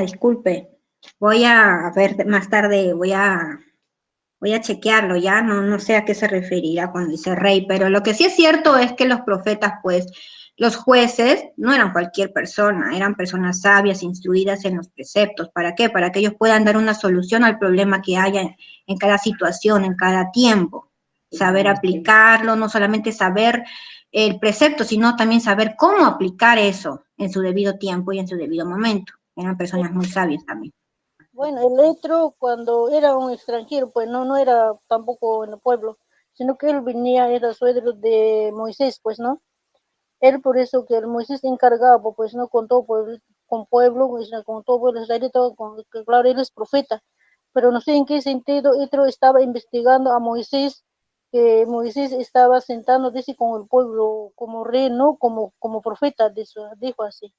Disculpe, voy a ver más tarde, voy a chequearlo, ya no sé a qué se referirá cuando dice rey, pero lo que sí es cierto es que los profetas, pues, los jueces no eran cualquier persona, eran personas sabias, instruidas en los preceptos. ¿Para qué? Para que ellos puedan dar una solución al problema que haya en cada situación, en cada tiempo. Saber aplicarlo, no solamente saber el precepto, sino también saber cómo aplicar eso en su debido tiempo y en su debido momento. Eran personas muy sabias también. Bueno, el Etro cuando era un extranjero, pues no era tampoco en el pueblo, sino que él venía, era suegro de Moisés, pues, ¿no? Él por eso que el Moisés encargaba, pues, ¿no? Con todo con pueblo, pues, ¿no? Con todo pueblo israelita, que claro, él es profeta, pero no sé en qué sentido Etro estaba investigando a Moisés, que Moisés estaba sentando, dice, con el pueblo como rey, ¿no? Como profeta, dijo así.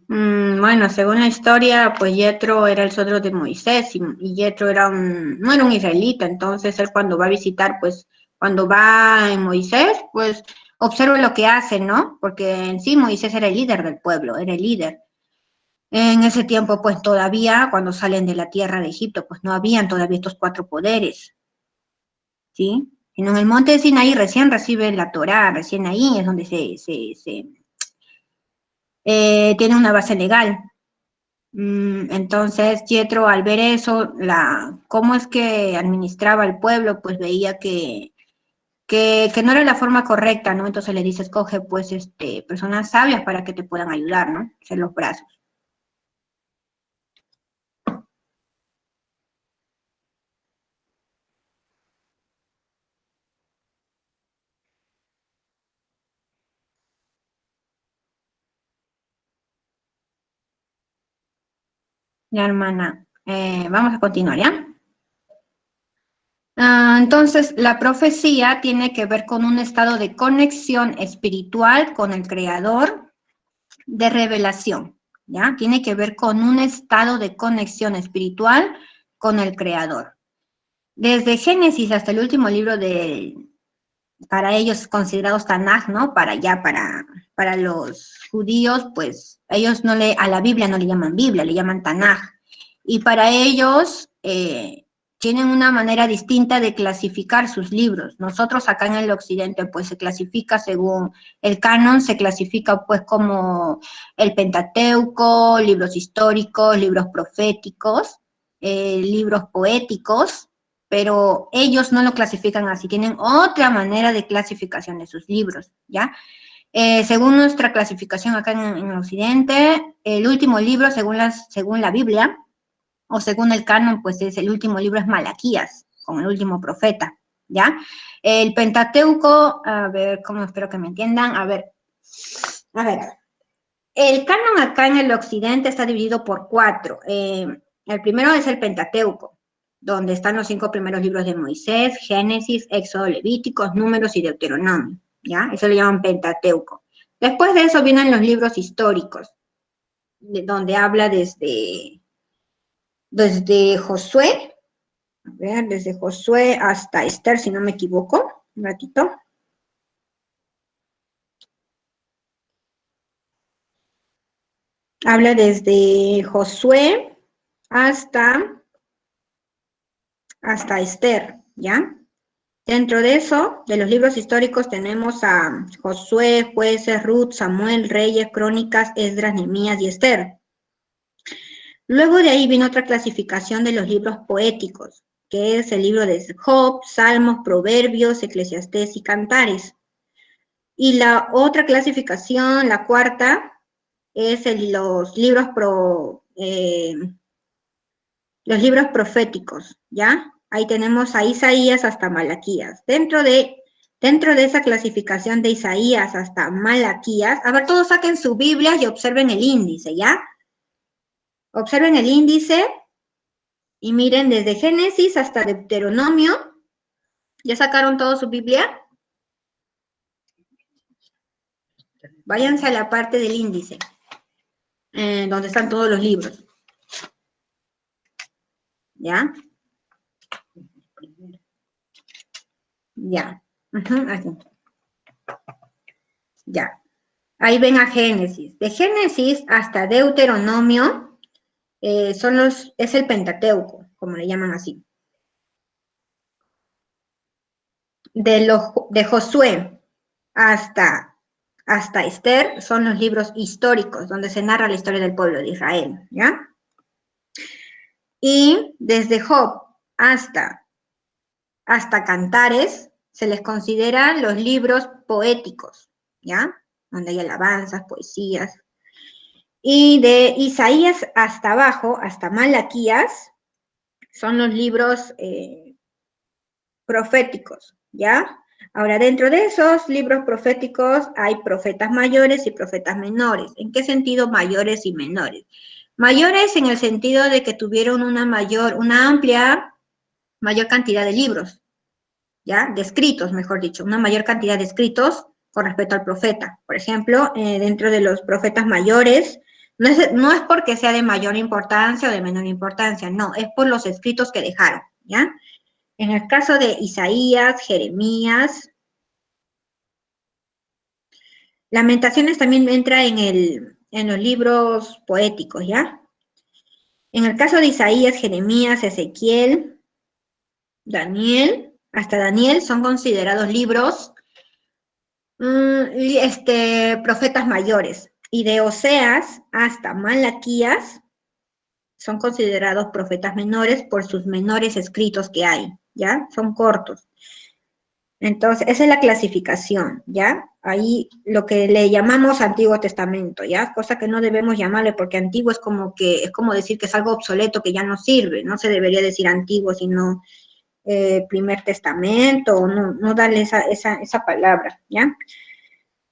Bueno, según la historia, pues Yetro era el suegro de Moisés y Yetro no era un israelita, entonces él cuando va a visitar, pues cuando va en Moisés, pues observa lo que hace, ¿no? Porque en sí Moisés era el líder del pueblo, era el líder. En ese tiempo, pues todavía, cuando salen de la tierra de Egipto, pues no habían todavía estos cuatro poderes, ¿sí? Sino en el monte de Sinaí recién recibe la Torá, recién ahí es donde tiene una base legal. Entonces, Yetro, al ver eso, cómo es que administraba el pueblo, pues veía que no era la forma correcta, ¿no? Entonces le dice, escoge, pues, personas sabias para que te puedan ayudar, ¿no? Ser los brazos. Ya, hermana, vamos a continuar, ¿ya? Entonces, la profecía tiene que ver con un estado de conexión espiritual con el Creador, de revelación, ¿ya? Tiene que ver con un estado de conexión espiritual con el Creador. Desde Génesis hasta el último libro para ellos considerados Tanaj, ¿no? Para los judíos, pues ellos a la Biblia no le llaman Biblia, le llaman Tanaj. Y para ellos tienen una manera distinta de clasificar sus libros. Nosotros acá en el occidente, pues se clasifica según el canon, se clasifica pues como el Pentateuco, libros históricos, libros proféticos, libros poéticos, pero ellos no lo clasifican así, tienen otra manera de clasificación de sus libros, ¿ya? Según nuestra clasificación acá en Occidente, el último libro, según la Biblia, o según el canon, pues el último libro es Malaquías, con el último profeta, ¿ya? El Pentateuco, a ver, ¿cómo espero que me entiendan? A ver, el canon acá en el occidente está dividido por cuatro. El primero es el Pentateuco, donde están los 5 primeros libros de Moisés, Génesis, Éxodo, Levíticos, Números y Deuteronomio, ¿ya? Eso le llaman Pentateuco. Después de eso vienen los libros históricos, donde habla desde Josué, a ver, desde Josué hasta Esther, si no me equivoco, un ratito. Habla desde Josué hasta Esther, ¿ya? Dentro de eso, de los libros históricos, tenemos a Josué, Jueces, Ruth, Samuel, Reyes, Crónicas, Esdras, Nehemías y Esther. Luego de ahí viene otra clasificación de los libros poéticos, que es el libro de Job, Salmos, Proverbios, Eclesiastés y Cantares. Y la otra clasificación, la cuarta, es los libros proféticos, ¿ya? Ahí tenemos a Isaías hasta Malaquías. Dentro de esa clasificación de Isaías hasta Malaquías, a ver, todos saquen su Biblia y observen el índice, ¿ya? Observen el índice y miren desde Génesis hasta Deuteronomio. ¿Ya sacaron todo su Biblia? Váyanse a la parte del índice, donde están todos los libros, ¿ya? Ya. Así. Ya. Ahí ven a Génesis. De Génesis hasta Deuteronomio es el Pentateuco, como le llaman así. De Josué hasta Esther son los libros históricos, donde se narra la historia del pueblo de Israel, ¿ya? Y desde Job hasta Cantares se les considera los libros poéticos, ¿ya? Donde hay alabanzas, poesías. Y de Isaías hasta abajo, hasta Malaquías, son los libros proféticos, ¿ya? Ahora, dentro de esos libros proféticos hay profetas mayores y profetas menores. ¿En qué sentido mayores y menores? Mayores en el sentido de que tuvieron una mayor cantidad de libros, ¿ya? De escritos, mejor dicho, una mayor cantidad de escritos con respecto al profeta. Por ejemplo, dentro de los profetas mayores, no es porque sea de mayor importancia o de menor importancia, no, es por los escritos que dejaron, ¿ya? En el caso de Isaías, Jeremías, Lamentaciones también entra en los libros poéticos, ¿ya? En el caso de Isaías, Jeremías, Ezequiel, Daniel, hasta Daniel son considerados libros profetas mayores. Y de Oseas hasta Malaquías son considerados profetas menores por sus menores escritos que hay, ¿ya? Son cortos. Entonces, esa es la clasificación, ¿ya? Ahí lo que le llamamos Antiguo Testamento, ¿ya? Cosa que no debemos llamarle porque antiguo es como decir que es algo obsoleto que ya no sirve, no se debería decir antiguo, sino Primer Testamento, o no darle esa palabra, ¿ya?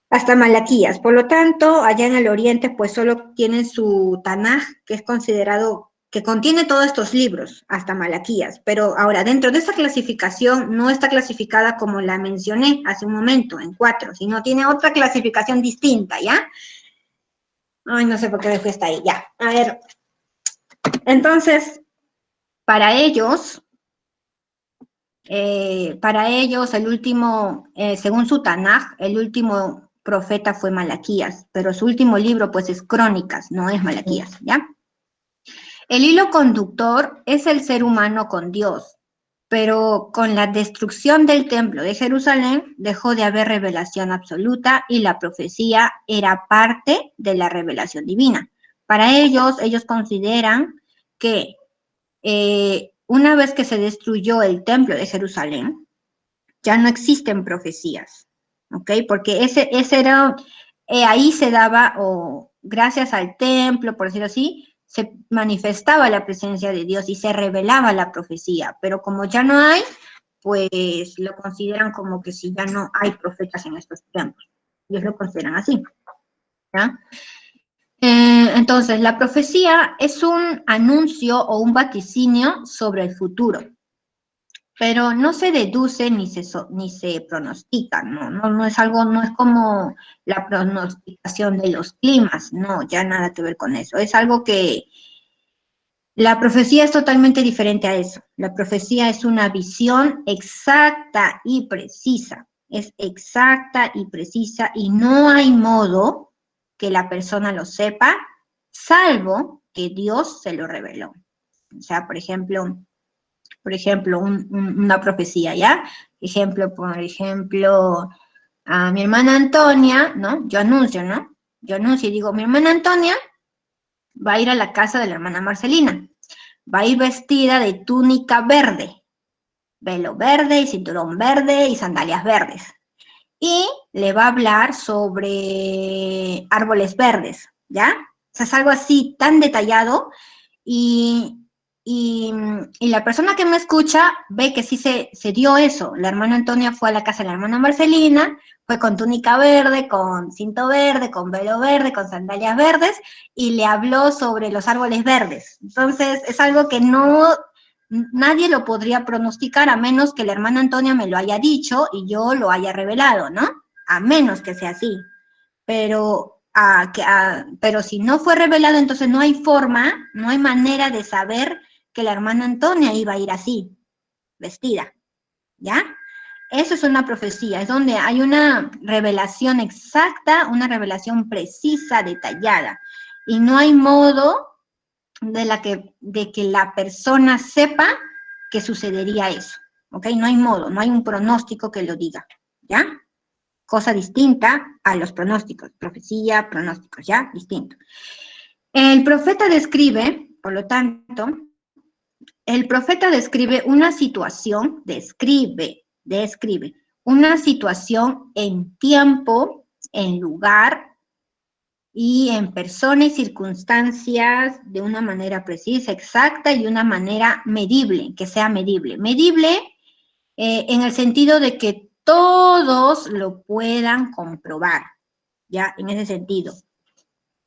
Hasta Malaquías. Por lo tanto, allá en el oriente, pues solo tienen su Tanaj, que es considerado, que contiene todos estos libros, hasta Malaquías. Pero ahora, dentro de esta clasificación, no está clasificada como la mencioné hace un momento, en 4, sino tiene otra clasificación distinta, ¿ya? Ay, no sé por qué me fui hasta ahí, ya. A ver, entonces, para ellos, el último, según su Tanaj, el último profeta fue Malaquías, pero su último libro pues es Crónicas, no es Malaquías, ¿ya? El hilo conductor es el ser humano con Dios, pero con la destrucción del templo de Jerusalén dejó de haber revelación absoluta y la profecía era parte de la revelación divina. Para ellos consideran que una vez que se destruyó el templo de Jerusalén, ya no existen profecías, ¿ok? Porque ese era, ahí se daba, o gracias al templo, por decirlo así, se manifestaba la presencia de Dios y se revelaba la profecía, pero como ya no hay, pues lo consideran como que si ya no hay profetas en estos tiempos. Ellos lo consideran así, ¿ya? Entonces, la profecía es un anuncio o un vaticinio sobre el futuro, pero no se deduce ni se pronostica, no es algo, no es como la pronosticación de los climas, no, ya nada que ver con eso, es algo que la profecía es totalmente diferente a eso. La profecía es una visión exacta y precisa, es exacta y precisa y no hay modo que la persona lo sepa, salvo que Dios se lo reveló. O sea, por ejemplo, una profecía, ¿ya? Por ejemplo, a mi hermana Antonia, ¿no? Yo anuncio, ¿no? Yo anuncio y digo, mi hermana Antonia va a ir a la casa de la hermana Marcelina. Va a ir vestida de túnica verde, velo verde y cinturón verde y sandalias verdes. Y le va a hablar sobre árboles verdes, ¿ya? O sea, es algo así tan detallado y la persona que me escucha ve que sí se dio eso. La hermana Antonia fue a la casa de la hermana Marcelina, fue con túnica verde, con cinto verde, con velo verde, con sandalias verdes, y le habló sobre los árboles verdes. Entonces, es algo que nadie lo podría pronosticar a menos que la hermana Antonia me lo haya dicho y yo lo haya revelado, ¿no? A menos que sea así. Pero si no fue revelado, entonces no hay forma, no hay manera de saber que la hermana Antonia iba a ir así, vestida, ¿ya? Eso es una profecía, es donde hay una revelación exacta, una revelación precisa, detallada. Y no hay modo de que la persona sepa que sucedería eso, ¿ok? No hay modo, no hay un pronóstico que lo diga, ¿ya? Cosa distinta a los pronósticos, profecía, pronósticos, ¿ya? Distinto. El profeta describe, por lo tanto, el profeta describe una situación, describe una situación en tiempo, en lugar y en persona y circunstancias de una manera precisa, exacta y de una manera medible, que sea medible. Medible en el sentido de que todos lo puedan comprobar, ya, en ese sentido.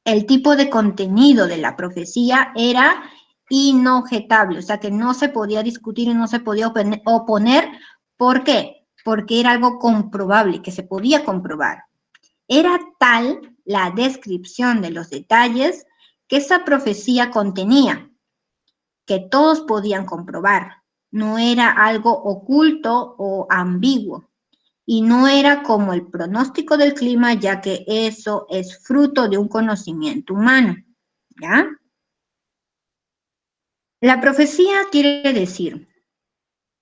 El tipo de contenido de la profecía era inobjetable, o sea que no se podía discutir y no se podía oponer. ¿Por qué? Porque era algo comprobable, que se podía comprobar. Era tal la descripción de los detalles que esa profecía contenía, que todos podían comprobar. No era algo oculto o ambiguo. Y no era como el pronóstico del clima, ya que eso es fruto de un conocimiento humano, ¿ya? La profecía quiere decir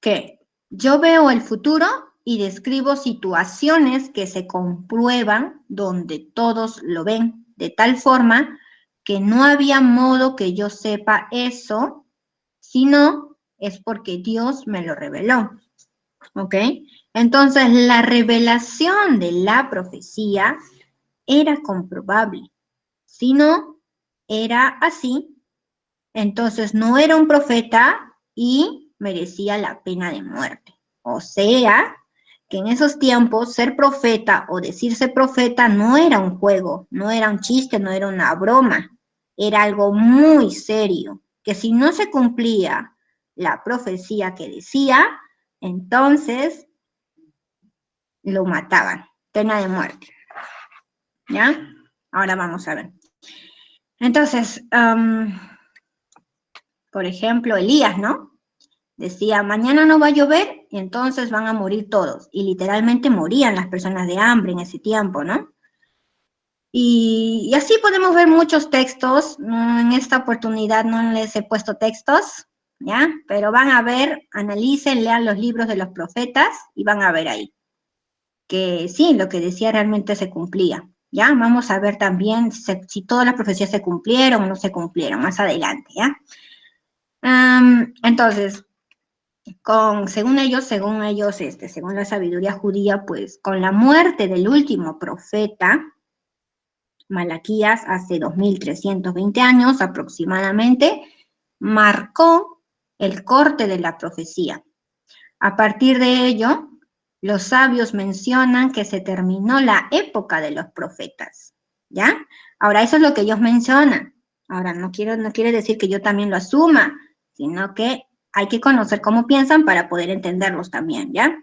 que yo veo el futuro y describo situaciones que se comprueban donde todos lo ven, de tal forma que no había modo que yo sepa eso, sino es porque Dios me lo reveló, ¿ok? Entonces, la revelación de la profecía era comprobable. Si no era así, entonces no era un profeta y merecía la pena de muerte. O sea, que en esos tiempos ser profeta o decirse profeta no era un juego, no era un chiste, no era una broma, era algo muy serio, que si no se cumplía la profecía que decía, entonces lo mataban, pena de muerte. ¿Ya? Ahora vamos a ver. Entonces, por ejemplo, Elías, ¿no? Decía, mañana no va a llover y entonces van a morir todos. Y literalmente morían las personas de hambre en ese tiempo, ¿no? Y así podemos ver muchos textos. En esta oportunidad no les he puesto textos, ¿ya? Pero van a ver, analicen, lean los libros de los profetas y van a ver ahí que sí, lo que decía realmente se cumplía. ¿Ya? Vamos a ver también si todas las profecías se cumplieron o no se cumplieron más adelante, ¿ya? Entonces, según ellos, según la sabiduría judía, pues con la muerte del último profeta, Malaquías, hace 2320 años aproximadamente, marcó el corte de la profecía. A partir de ello, los sabios mencionan que se terminó la época de los profetas, ¿ya? Ahora, eso es lo que ellos mencionan. Ahora, no quiere decir que yo también lo asuma, sino que hay que conocer cómo piensan para poder entenderlos también, ¿ya?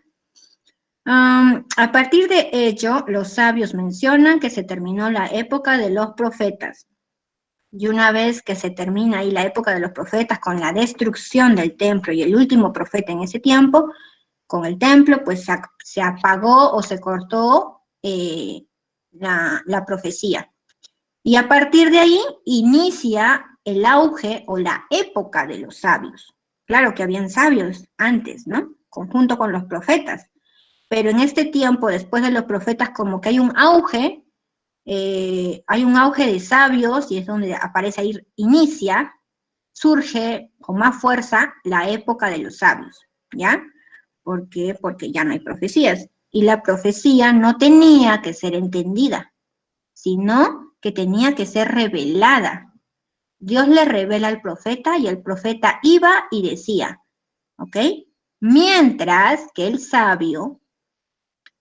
A partir de ello, los sabios mencionan que se terminó la época de los profetas. Y una vez que se termina ahí la época de los profetas con la destrucción del templo y el último profeta en ese tiempo, con el templo, pues se apagó o se cortó la profecía. Y a partir de ahí inicia el auge o la época de los sabios. Claro que habían sabios antes, ¿no? Conjunto con los profetas. Pero en este tiempo, después de los profetas, como que hay un auge de sabios, y es donde aparece ahí, surge con más fuerza la época de los sabios, ¿ya? ¿Por qué? Porque ya no hay profecías. Y la profecía no tenía que ser entendida, sino que tenía que ser revelada. Dios le revela al profeta y el profeta iba y decía, ¿ok? Mientras que el sabio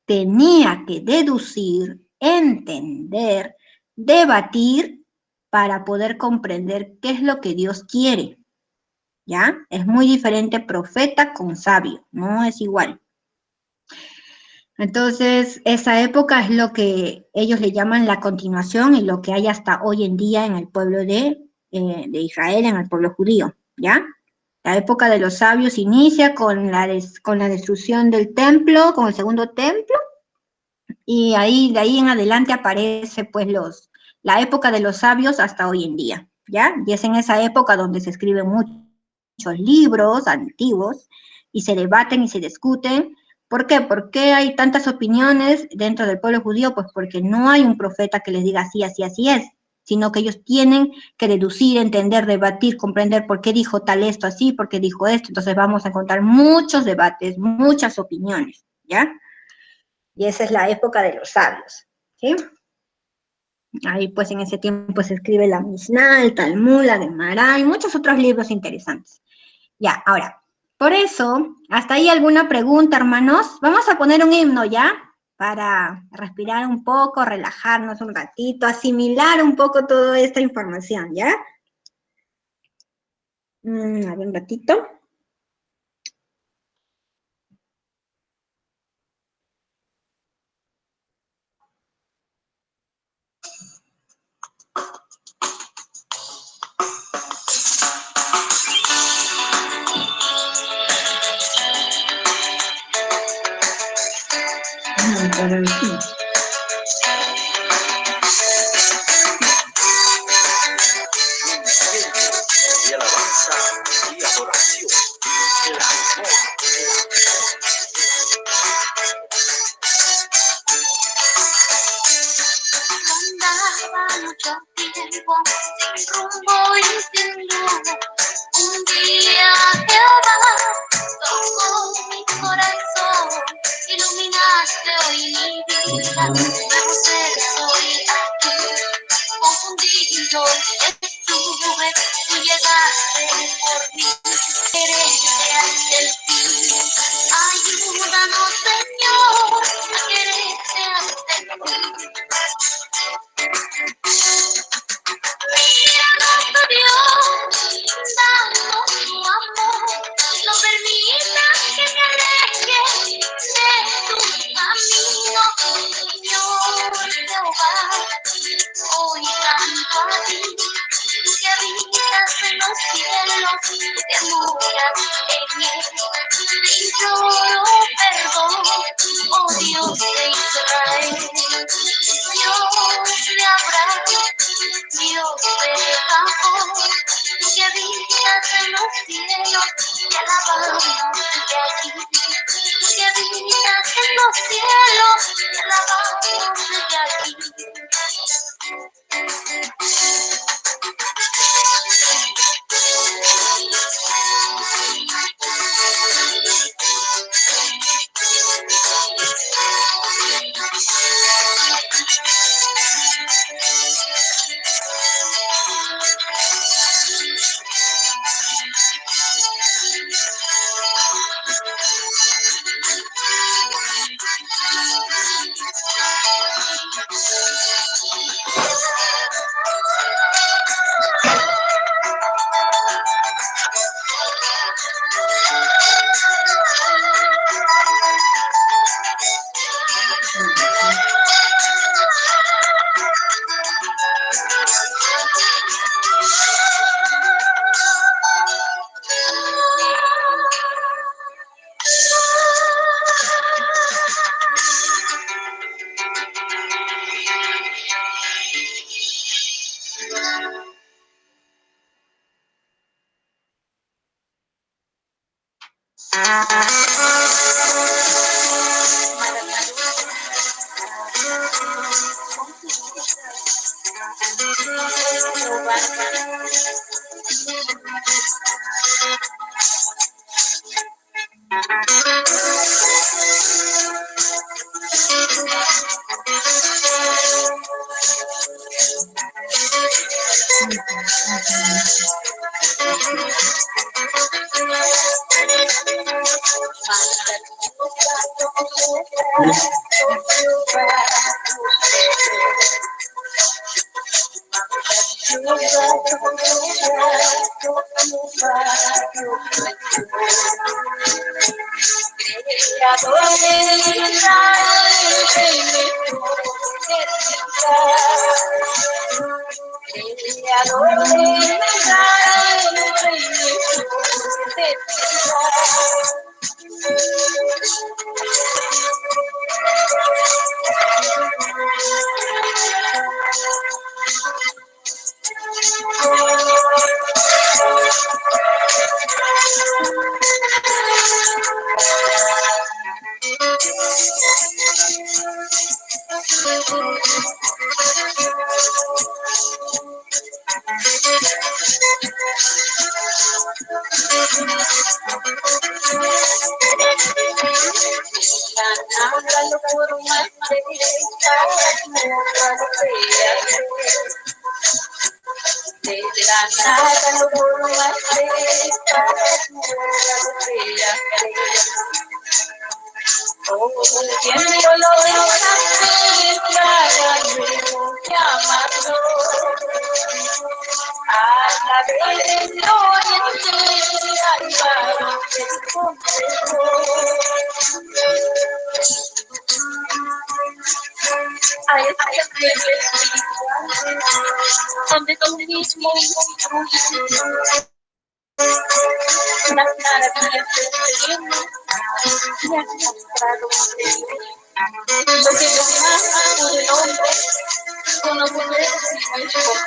tenía que deducir, entender, debatir para poder comprender qué es lo que Dios quiere. ¿Ya? Es muy diferente profeta con sabio, no es igual. Entonces, esa época es lo que ellos le llaman la continuación y lo que hay hasta hoy en día en el pueblo de Israel, en el pueblo judío, ¿ya? La época de los sabios inicia con la destrucción del templo, con el segundo templo, y ahí, de ahí en adelante aparece pues la época de los sabios hasta hoy en día, ¿ya? Y es en esa época donde se escriben muchos libros antiguos y se debaten y se discuten. ¿Por qué? ¿Por qué hay tantas opiniones dentro del pueblo judío? Pues porque no hay un profeta que les diga así, así, así es, sino que ellos tienen que deducir, entender, debatir, comprender por qué dijo tal esto así, por qué dijo esto. Entonces vamos a encontrar muchos debates, muchas opiniones, ¿ya? Y esa es la época de los sabios, ¿sí? Ahí pues en ese tiempo se escribe la Mishnah, el Talmud, la Gemara y muchos otros libros interesantes. Ya, ahora, por eso, ¿hasta ahí alguna pregunta, hermanos? Vamos a poner un himno ya, para respirar un poco, relajarnos un ratito, asimilar un poco toda esta información, ¿ya? A ver un ratito. Y alabanza y adoración. Andaba mucho tiempo sin rumbo y sin luz. Un día Jehová tocó mi corazón, iluminaste hoy mi vida, nuevo ser soy aquí. Confundido estuve, tú llegaste por mí, quererte hasta el fin. Ayúdanos, Señor, a quererte hasta el fin. Mira nuestro Dios, danos tu amor, no permitas que me aleje de tu camino, Señor Jehová. Hoy canto a ti, tú que habitas en los cielos, que moras en él. Te imploro perdón, oh Dios de Israel, Dios de Abraham, Dios de Jacob, tú que habitas en los cielos, te alabamos desde aquí. Tú que habitas en los cielos, te alabamos desde aquí. Donde tú mismo las maravillas del cielo me has mostrado lo que jamás pudo el hombre conocer si no es por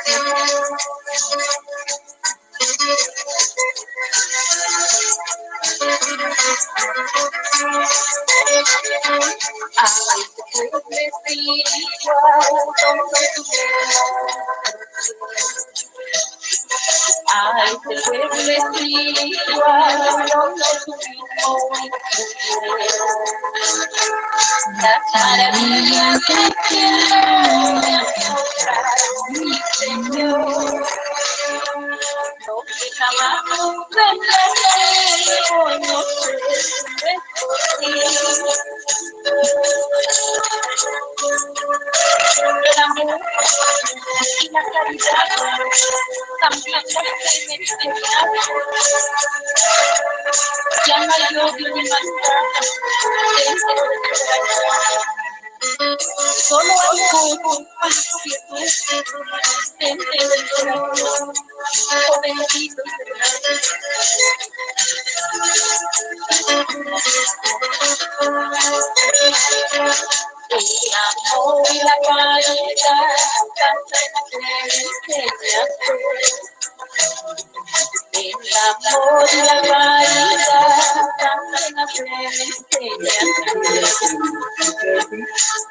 ay, te puedo decir igual como tú. Ay, te puedo decir igual como tú mismo. Las maravillas que tiene mi Señor. Lo que jamás vendré conocer por ti. El amor y la caridad también me enseñaron. Ya no hay odio ni maldad dentro de tu corazón. Solo hay compasión dentro del corazón. Oh, bendito el amor y la caridad cantan el amor y la caridad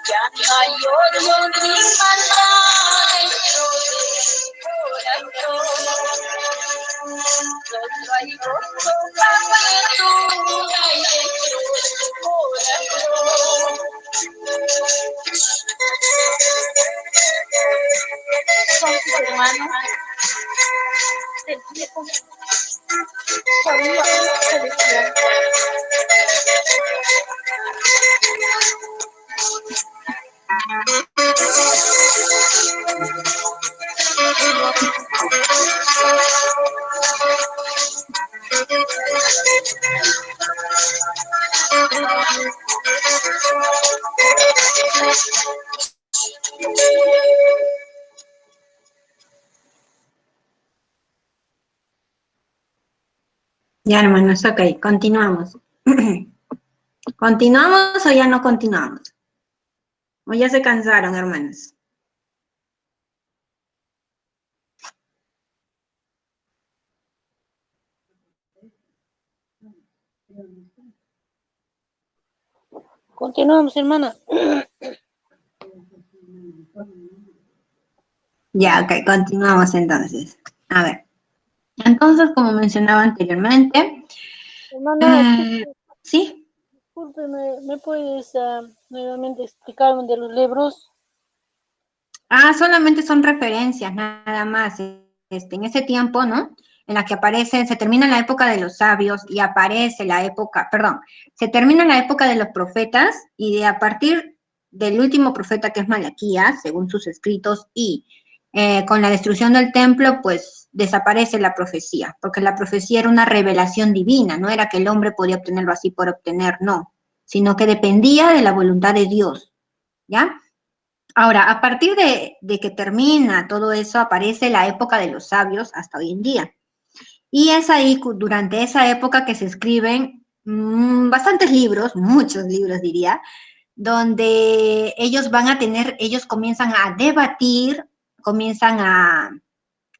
ya no hay odio ni maldad dentro del corazón. Solo hay gozo, quietud hay dentro del corazón. Son tus hermanos del tiempo. Familia celestial. Ya, hermanos, ok, continuamos. ¿Continuamos o ya no continuamos? ¿O ya se cansaron, hermanos? Continuamos, hermana. Ya, ok, continuamos entonces. A ver. Entonces, como mencionaba anteriormente, Hermana, ¿sí? discúlpeme, ¿me puedes nuevamente explicarme de los libros? Solamente son referencias, nada más. En ese tiempo, ¿no? En la que aparece, se termina la época de los sabios y aparece la época, perdón, se termina la época de los profetas y a partir del último profeta que es Malaquías, según sus escritos, y con la destrucción del templo, pues desaparece la profecía, porque la profecía era una revelación divina, no era que el hombre podía obtenerlo así por obtener, no, sino que dependía de la voluntad de Dios, ¿ya? Ahora, a partir de que termina todo eso, aparece la época de los sabios hasta hoy en día. Y es ahí, durante esa época, que se escriben bastantes libros, muchos libros diría, donde ellos comienzan a debatir, comienzan a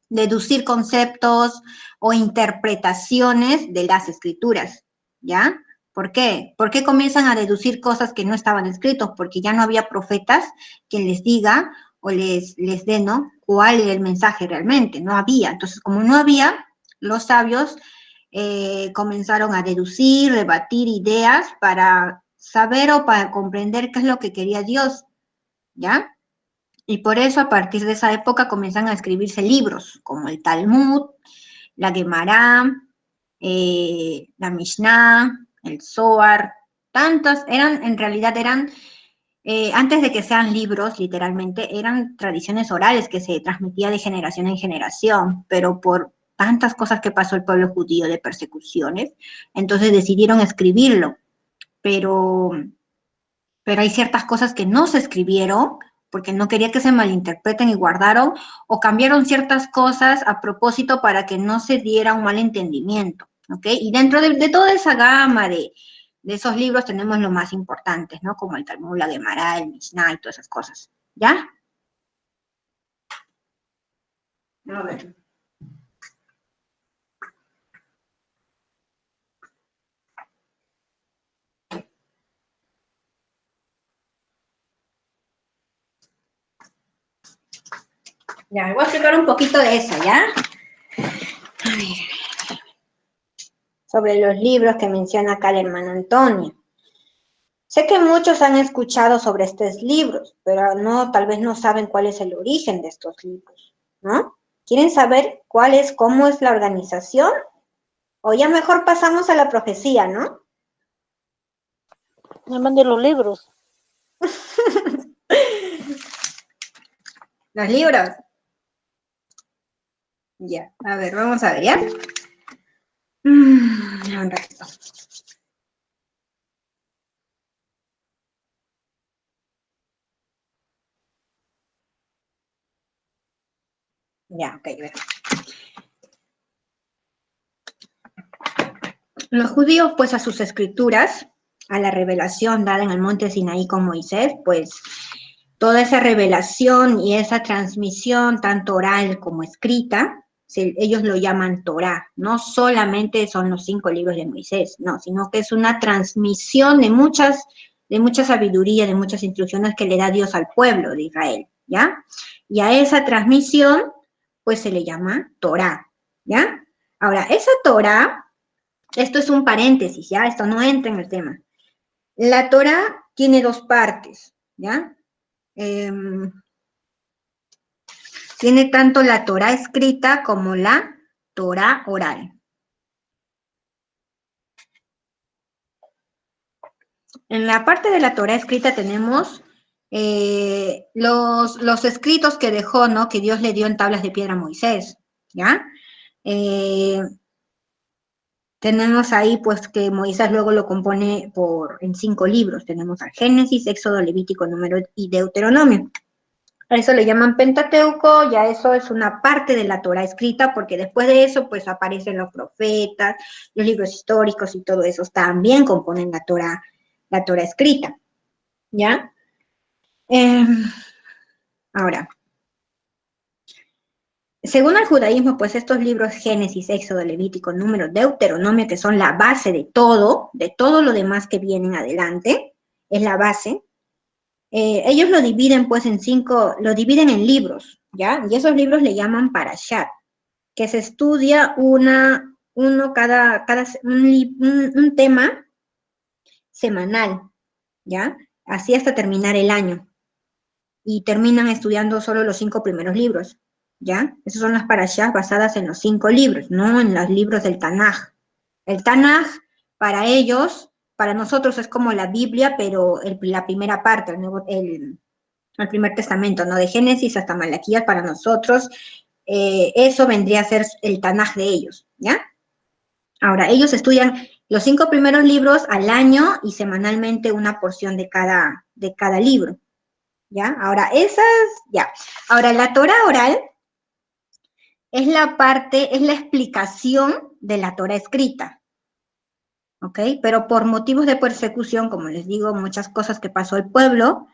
deducir conceptos o interpretaciones de las escrituras, ¿ya? ¿Por qué? ¿Por qué comienzan a deducir cosas que no estaban escritos? Porque ya no había profetas que les diga o les dé, ¿no? ¿Cuál era el mensaje realmente? No había. Entonces, como no había, los sabios comenzaron a deducir, debatir ideas para saber o para comprender qué es lo que quería Dios, ¿ya? Y por eso, a partir de esa época, comienzan a escribirse libros, como el Talmud, la Gemara, la Mishnah, el Zohar, tantas, en realidad eran, antes de que sean libros, literalmente, eran tradiciones orales que se transmitía de generación en generación, pero por tantas cosas que pasó el pueblo judío de persecuciones, entonces decidieron escribirlo, pero hay ciertas cosas que no se escribieron porque no quería que se malinterpreten y guardaron, o cambiaron ciertas cosas a propósito para que no se diera un mal entendimiento, ¿ok? Y dentro de toda esa gama de esos libros tenemos los más importantes, ¿no? Como el Talmud, la Gemara, el Mishnah y todas esas cosas, ¿ya? A ver. Ya, me voy a explicar un poquito de eso, ¿ya? A ver. Sobre los libros que menciona acá el hermano Antonio. Sé que muchos han escuchado sobre estos libros, pero tal vez no saben cuál es el origen de estos libros, ¿no? ¿Quieren saber cómo es la organización? O ya mejor pasamos a la profecía, ¿no? Me mandé los libros. Los libros. Ya, a ver, vamos a ver, ¿ya? Un ratito. Ya, ok, a ver. Los judíos, pues, a sus escrituras, a la revelación dada en el monte Sinaí con Moisés, pues, toda esa revelación y esa transmisión, tanto oral como escrita, ellos lo llaman Torá. No solamente son los 5 libros de Moisés, no, sino que es una transmisión de mucha sabiduría, de muchas instrucciones que le da Dios al pueblo de Israel, ¿ya? Y a esa transmisión, pues, se le llama Torá, ¿ya? Ahora, esa Torá, esto es un paréntesis, ¿ya? Esto no entra en el tema. La Torá tiene 2 partes, ¿ya? Tiene tanto la Torá escrita como la Torá oral. En la parte de la Torá escrita tenemos los escritos que dejó, ¿no? Que Dios le dio en tablas de piedra a Moisés, ¿ya? Tenemos ahí, pues, que Moisés luego lo compone en 5 libros. Tenemos a Génesis, Éxodo, Levítico, Número y Deuteronomio. A eso le llaman Pentateuco, ya eso es una parte de la Torá escrita, porque después de eso, pues, aparecen los profetas, los libros históricos y todo eso también componen la Torá escrita, ¿ya? Ahora, según el judaísmo, pues estos libros, Génesis, Éxodo, Levítico, Número, Deuteronomio, que son la base de todo lo demás que vienen adelante, es la base. Ellos lo dividen, pues, lo dividen en libros, ¿ya? Y esos libros le llaman parashat, que se estudia un tema semanal, ¿ya? Así hasta terminar el año. Y terminan estudiando solo los 5 primeros libros, ¿ya? Esas son las parashas basadas en los 5 libros, no en los libros del Tanaj. El Tanaj, para ellos, para nosotros es como la Biblia, pero la primera parte, el primer testamento, ¿no? De Génesis hasta Malaquías, para nosotros, eso vendría a ser el Tanaj de ellos, ¿ya? Ahora, ellos estudian los 5 primeros libros al año y semanalmente una porción de cada libro, ¿ya? Ahora, ya. Ahora, la Torá oral es la parte, es la explicación de la Torá escrita, ¿ok? Pero por motivos de persecución, como les digo, muchas cosas que pasó el pueblo,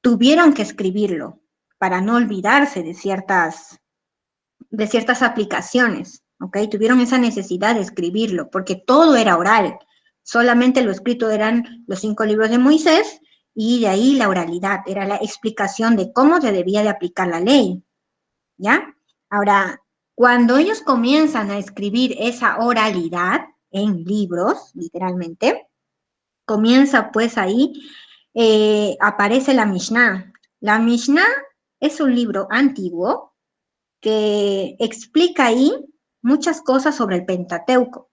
tuvieron que escribirlo para no olvidarse de ciertas aplicaciones, ¿ok? Tuvieron esa necesidad de escribirlo, porque todo era oral, solamente lo escrito eran los 5 libros de Moisés, y de ahí la oralidad, era la explicación de cómo se debía de aplicar la ley, ¿ya? Ahora, cuando ellos comienzan a escribir esa oralidad en libros, literalmente, comienza pues ahí, aparece la Mishnah. La Mishnah es un libro antiguo que explica ahí muchas cosas sobre el Pentateuco.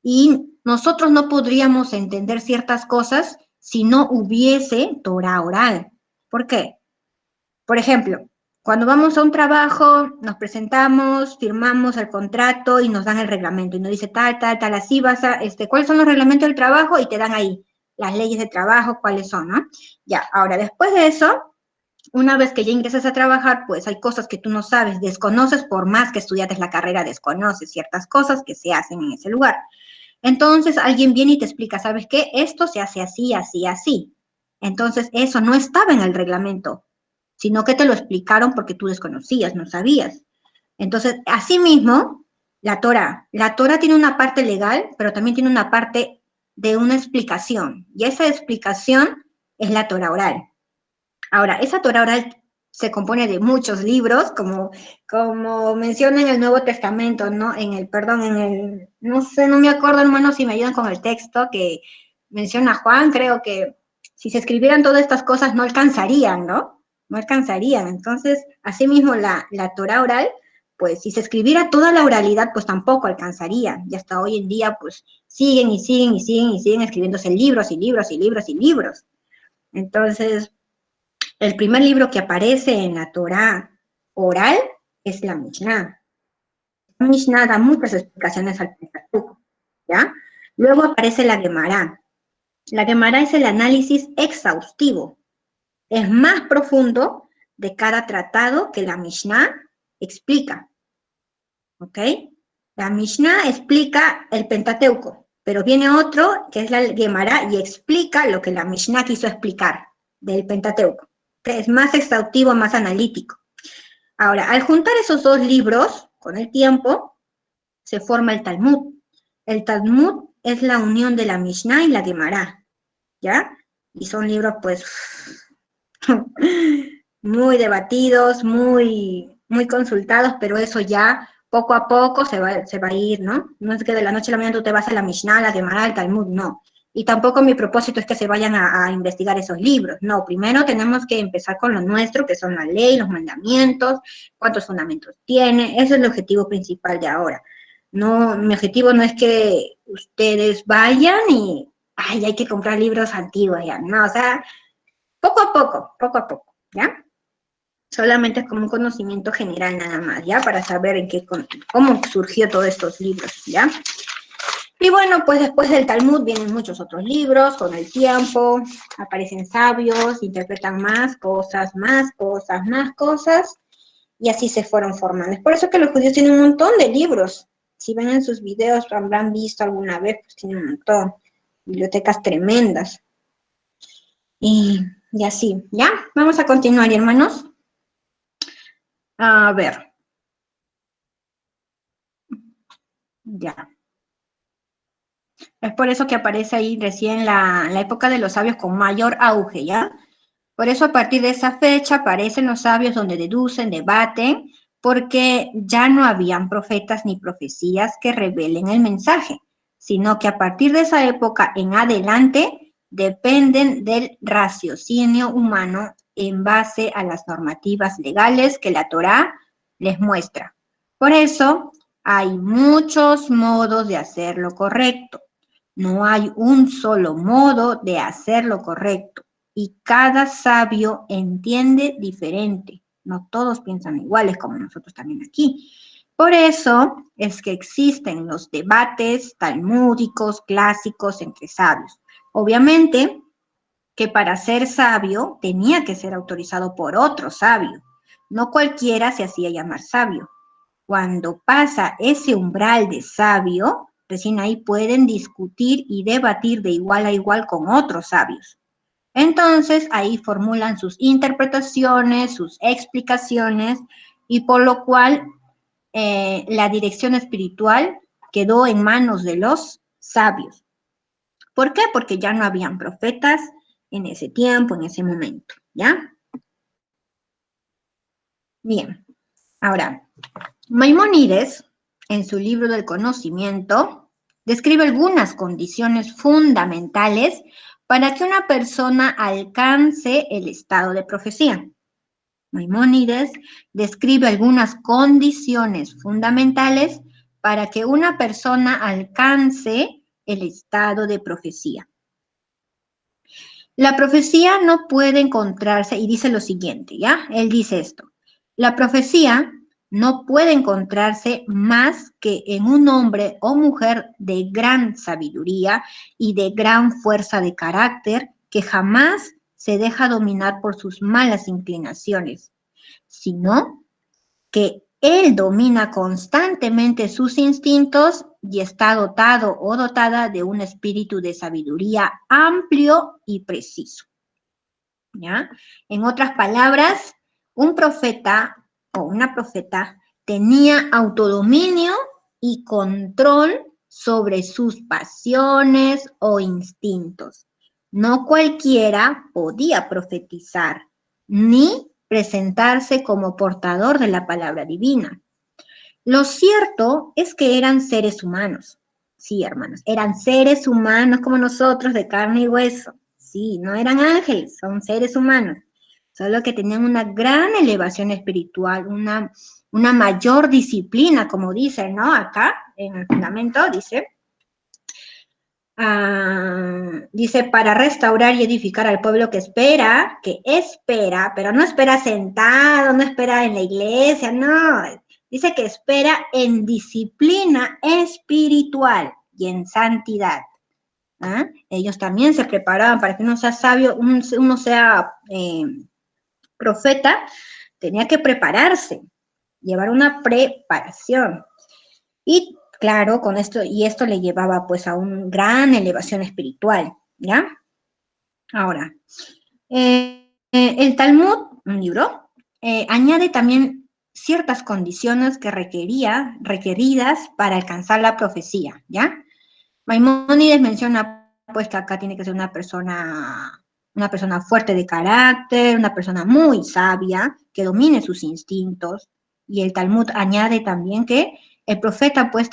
Y nosotros no podríamos entender ciertas cosas si no hubiese Torah oral. ¿Por qué? Por ejemplo, cuando vamos a un trabajo, nos presentamos, firmamos el contrato y nos dan el reglamento y nos dice tal, así vas a, ¿cuáles son los reglamentos del trabajo? Y te dan ahí las leyes de trabajo, cuáles son, ¿no? Ya, ahora después de eso, una vez que ya ingresas a trabajar, pues hay cosas que tú no sabes, desconoces, por más que estudiaste la carrera, desconoces ciertas cosas que se hacen en ese lugar. Entonces alguien viene y te explica, ¿sabes qué? Esto se hace así, así, así. Entonces eso no estaba en el reglamento, sino que te lo explicaron porque tú desconocías, no sabías. Entonces, asimismo, la Torah tiene una parte legal, pero también tiene una parte de una explicación, y esa explicación es la Torah oral. Ahora, esa Torah oral se compone de muchos libros, como menciona en el Nuevo Testamento, ¿no? No sé, no me acuerdo, hermano, si me ayudan con el texto que menciona Juan, creo que si se escribieran todas estas cosas no alcanzarían, ¿no? No alcanzarían. Entonces, asimismo, la Torah oral, pues si se escribiera toda la oralidad, pues tampoco alcanzaría. Y hasta hoy en día, pues siguen y siguen y siguen y siguen escribiéndose libros y libros y libros y libros. Entonces, el primer libro que aparece en la Torá oral es la Mishnah. La Mishnah da muchas explicaciones al Pentateuco, ¿ya? Luego aparece la Gemara. La Gemara es el análisis exhaustivo. Es más profundo de cada tratado que la Mishnah explica, ¿ok? La Mishnah explica el Pentateuco, pero viene otro, que es la Gemara, y explica lo que la Mishnah quiso explicar del Pentateuco. Es más exhaustivo, más analítico. Ahora, al juntar esos dos libros, con el tiempo, se forma el Talmud. El Talmud es la unión de la Mishnah y la Gemara, ¿ya? Y son libros, pues, muy debatidos, muy consultados, pero eso ya poco a poco se va a ir, ¿no? No es que de la noche a la mañana tú te vas a la Mishnah, la Gemara, el Talmud, no. Y tampoco mi propósito es que se vayan a investigar esos libros, no. Primero tenemos que empezar con lo nuestro, que son la ley, los mandamientos, cuántos fundamentos tiene. Ese es el objetivo principal de ahora. No, mi objetivo no es que ustedes vayan y, ay, hay que comprar libros antiguos ya, no, o sea, poco a poco, ¿ya? Solamente es como un conocimiento general nada más, ¿ya? Para saber cómo surgió todos estos libros, ¿ya? Y bueno, pues después del Talmud vienen muchos otros libros, con el tiempo, aparecen sabios, interpretan más cosas, y así se fueron formando. Es por eso que los judíos tienen un montón de libros. Si ven en sus videos, habrán visto alguna vez, pues tienen un montón. Bibliotecas tremendas. Y así, ¿ya? Vamos a continuar, hermanos. A ver. Ya. Es por eso que aparece ahí recién la época de los sabios con mayor auge, ¿ya? Por eso a partir de esa fecha aparecen los sabios donde deducen, debaten, porque ya no habían profetas ni profecías que revelen el mensaje, sino que a partir de esa época en adelante dependen del raciocinio humano en base a las normativas legales que la Torá les muestra. Por eso hay muchos modos de hacerlo correcto. No hay un solo modo de hacerlo correcto. Y cada sabio entiende diferente. No todos piensan iguales como nosotros también aquí. Por eso es que existen los debates talmúdicos, clásicos entre sabios. Obviamente que para ser sabio tenía que ser autorizado por otro sabio. No cualquiera se hacía llamar sabio. cuando pasa ese umbral de sabio, recién ahí pueden discutir y debatir de igual a igual con otros sabios. Entonces, ahí formulan sus interpretaciones, sus explicaciones, y por lo cual la dirección espiritual quedó en manos de los sabios. ¿Por qué? Porque ya no habían profetas en ese tiempo, en ese momento, ¿ya? Bien, ahora, Maimónides, en su libro del conocimiento, describe algunas condiciones fundamentales para que una persona alcance el estado de profecía. Maimónides describe algunas condiciones fundamentales para que una persona alcance el estado de profecía. La profecía no puede encontrarse, y dice lo siguiente, ¿ya? Él dice esto: la profecía no puede encontrarse más que en un hombre o mujer de gran sabiduría y de gran fuerza de carácter que jamás se deja dominar por sus malas inclinaciones, sino que él domina constantemente sus instintos y está dotado o dotada de un espíritu de sabiduría amplio y preciso. ¿Ya? En otras palabras, un profeta o una profeta tenía autodominio y control sobre sus pasiones o instintos. No cualquiera podía profetizar ni presentarse como portador de la palabra divina. Lo cierto es que eran seres humanos. Sí, hermanos, eran seres humanos como nosotros, de carne y hueso. Sí, no eran ángeles, son seres humanos. Solo que tenían una gran elevación espiritual, una mayor disciplina, como dice, ¿no? Acá, en el fundamento, dice, dice, para restaurar y edificar al pueblo que espera, pero no espera sentado, no espera en la iglesia, no. Dice que espera en disciplina espiritual y en santidad. ¿Ah? Ellos también se preparaban para que uno sea sabio, uno sea profeta, tenía que prepararse, llevar una preparación. Y claro, con esto, y esto le llevaba pues a una gran elevación espiritual, ¿ya? Ahora, el Talmud, un libro, añade también ciertas condiciones que requeridas para alcanzar la profecía, ¿ya? Maimónides menciona pues que acá tiene que ser una persona fuerte de carácter, una persona muy sabia, que domine sus instintos, y el Talmud añade también que el profeta pues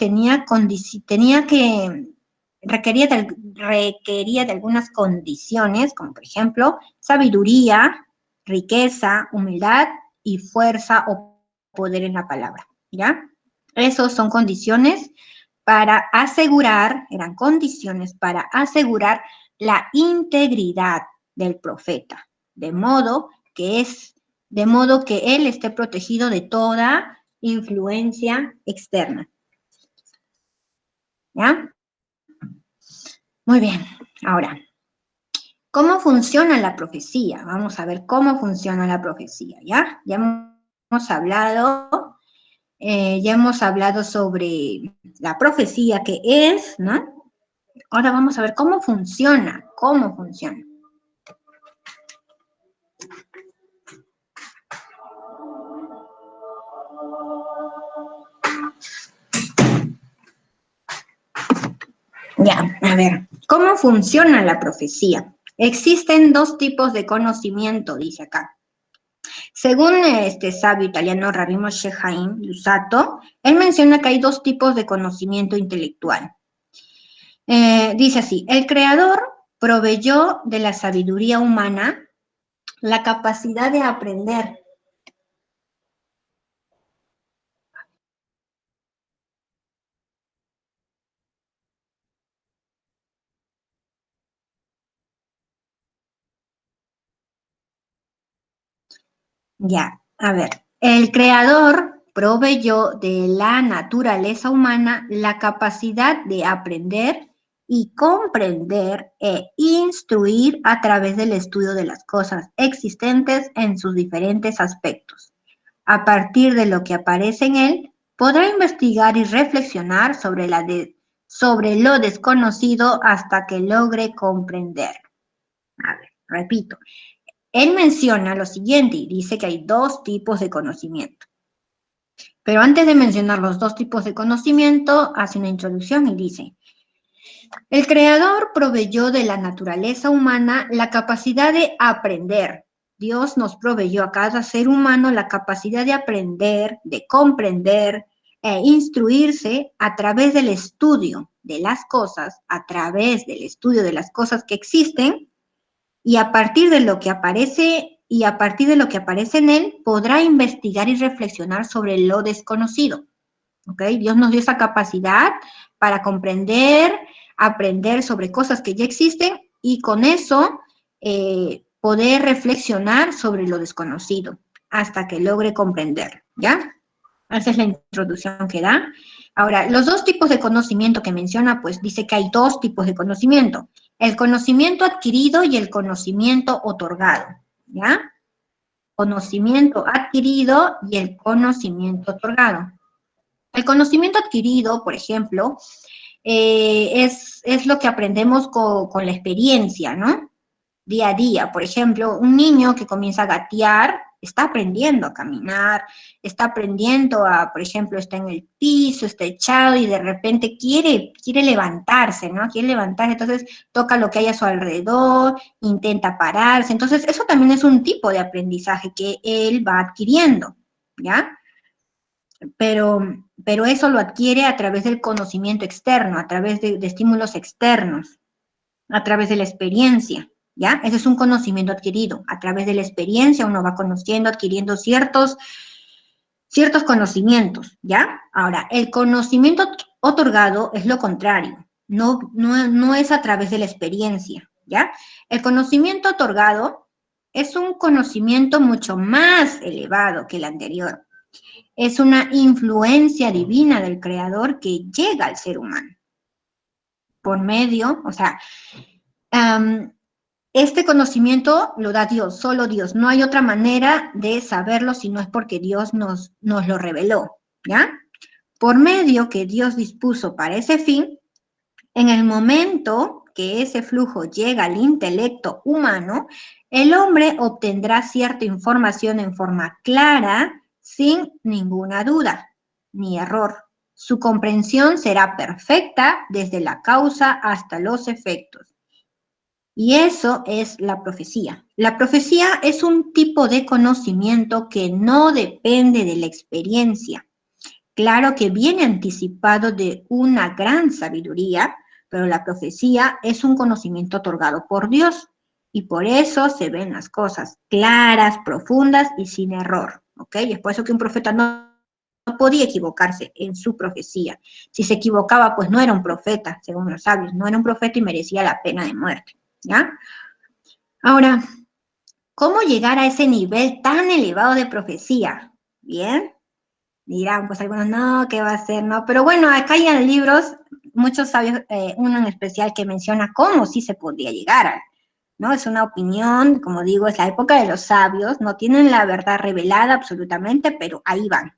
requería de algunas condiciones, como por ejemplo, sabiduría, riqueza, humildad y fuerza o poder en la palabra, ¿ya? Esas son condiciones eran condiciones para asegurar la integridad del profeta, de modo que él esté protegido de toda influencia externa. ¿Ya? Muy bien, ahora, ¿cómo funciona la profecía? Vamos a ver cómo funciona la profecía, ¿ya? Ya hemos hablado sobre la profecía que es, ¿no? Ahora vamos a ver cómo funciona. Ya, a ver, ¿cómo funciona la profecía? Existen dos tipos de conocimiento, dice acá. Según este sabio italiano Rabbi Moshe Chaim Luzzatto, él menciona que hay dos tipos de conocimiento intelectual. Dice así: el creador proveyó de la sabiduría humana la capacidad de aprender. Ya, a ver, el creador proveyó de la naturaleza humana la capacidad de aprender y comprender e instruir a través del estudio de las cosas existentes en sus diferentes aspectos, a partir de lo que aparece en él, podrá investigar y reflexionar sobre lo desconocido hasta que logre comprender. A ver, repito. Él menciona lo siguiente y dice que hay dos tipos de conocimiento. Pero antes de mencionar los dos tipos de conocimiento, hace una introducción y dice: el Creador proveyó de la naturaleza humana la capacidad de aprender. Dios nos proveyó a cada ser humano la capacidad de aprender, de comprender e instruirse a través del estudio de las cosas, a través del estudio de las cosas que existen, y a partir de lo que aparece en él, podrá investigar y reflexionar sobre lo desconocido. ¿Ok? Dios nos dio esa capacidad para comprender, aprender sobre cosas que ya existen y con eso poder reflexionar sobre lo desconocido hasta que logre comprender, ¿ya? Esa es la introducción que da. Ahora, los dos tipos de conocimiento que menciona, pues dice que hay dos tipos de conocimiento: el conocimiento adquirido y el conocimiento otorgado, ¿ya? Conocimiento adquirido y el conocimiento otorgado. El conocimiento adquirido, por ejemplo, es lo que aprendemos con la experiencia, ¿no? Día a día. Por ejemplo, un niño que comienza a gatear está aprendiendo a caminar, está aprendiendo por ejemplo, está en el piso, está echado y de repente quiere levantarse, ¿no? Quiere levantarse, entonces toca lo que hay a su alrededor, intenta pararse. Entonces, eso también es un tipo de aprendizaje que él va adquiriendo, ¿ya? Pero eso lo adquiere a través del conocimiento externo, a través de estímulos externos, a través de la experiencia, ¿ya? Ese es un conocimiento adquirido. A través de la experiencia uno va conociendo, adquiriendo ciertos conocimientos, ¿ya? Ahora, el conocimiento otorgado es lo contrario, no es a través de la experiencia, ¿ya? El conocimiento otorgado es un conocimiento mucho más elevado que el anterior. Es una influencia divina del Creador que llega al ser humano. Por medio, o sea, este conocimiento lo da Dios, solo Dios. No hay otra manera de saberlo si no es porque Dios nos lo reveló, ¿ya? Por medio que Dios dispuso para ese fin, en el momento que ese flujo llega al intelecto humano, el hombre obtendrá cierta información en forma clara, sin ninguna duda ni error. Su comprensión será perfecta desde la causa hasta los efectos. Y eso es la profecía. La profecía es un tipo de conocimiento que no depende de la experiencia. Claro que viene anticipado de una gran sabiduría, pero la profecía es un conocimiento otorgado por Dios y por eso se ven las cosas claras, profundas y sin error, ¿ok? Y es por eso que un profeta no podía equivocarse en su profecía. Si se equivocaba, pues no era un profeta, según los sabios, no era un profeta y merecía la pena de muerte, ¿ya? Ahora, ¿cómo llegar a ese nivel tan elevado de profecía? ¿Bien? Dirán, pues algunos, no, ¿qué va a ser? No, pero bueno, acá hay en libros, muchos sabios, uno en especial que menciona cómo sí se podría llegar, ¿no? Es una opinión, como digo, es la época de los sabios, no tienen la verdad revelada absolutamente, pero ahí van,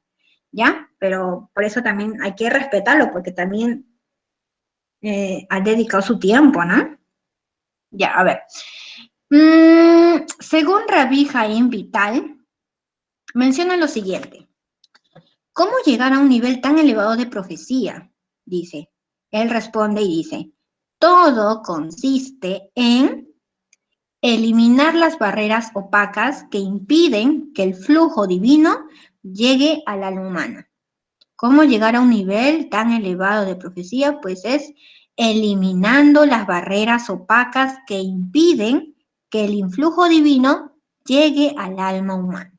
¿ya? Pero por eso también hay que respetarlo, porque también ha dedicado su tiempo, ¿no? Ya, a ver. Según Rabbi Haim Vital, menciona lo siguiente. ¿Cómo llegar a un nivel tan elevado de profecía? Dice. Él responde y dice, todo consiste en eliminar las barreras opacas que impiden que el flujo divino llegue al alma humana. ¿Cómo llegar a un nivel tan elevado de profecía? Pues es eliminando las barreras opacas que impiden que el influjo divino llegue al alma humana.